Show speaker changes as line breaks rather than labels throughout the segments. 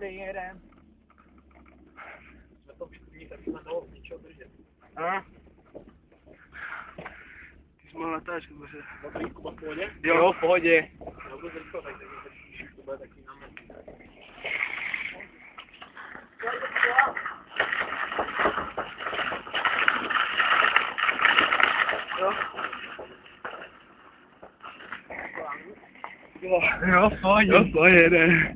Dobrý, jedem.
Jsme to vyškodní, tak jsme dalo z ničeho držet.
A?
Ty jsi mohl natáčet, bože.
Dobrý, Kuba, v pohodě?
Jo, v pohodě.
Já budu zrychlo, tak držíš, to bude taky námet.
Jo. Jo, v pohodě.
Jo, to jede.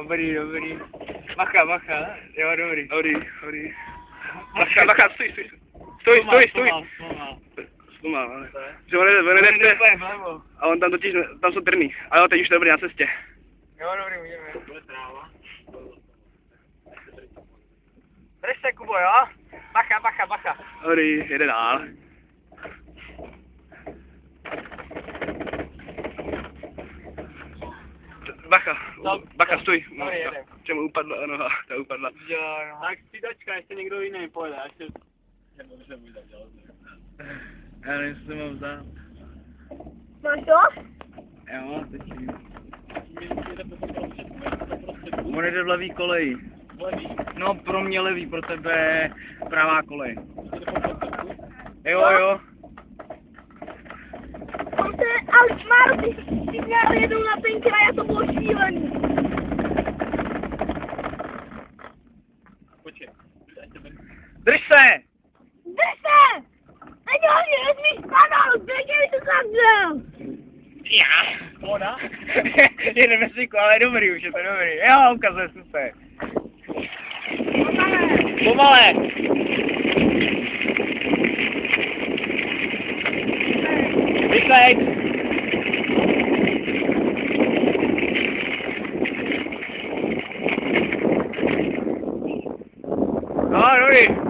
Dobrý, dobrý. Bacha, bacha. Jo, dobrý.
Dobrý. Bacha, stoj. Stoj. Zpomal, ale. Že on jde
vlevo.
a on tam totiž, tam jsou trny. Ale jo, teď už to dobrý na cestě.
Jo, dobrý, můžeme.
Bude tráva.
Drž se, Kubo, jo? Bacha.
Dobrý, jede dál. Bacha, stoj. No,
Dobrý, jedem.
že mu upadla noha, ta upadla.
Jo, no.
Tak střídačka, ještě někdo jiný pojede, až se... Nebo se můj zadělat.
Já nevím, co jsem mám vzát.
Máš to?
Jo, teď on jde v levý koleji. No, pro mě levý, pro tebe pravá kolej. Jo.
On se, ale Máro, ty měl jednou na ten kraj a to bylo šílený.
Počkej.
Drž se!
Drž se! Teď ho mě nesmíš spadnout, běžej to zavřel.
Já.
Voda?
Jedeme si, ale dobrý už je to dobrý. Jo, ukazuje se. Pomale. Rychlej. No, dobrý.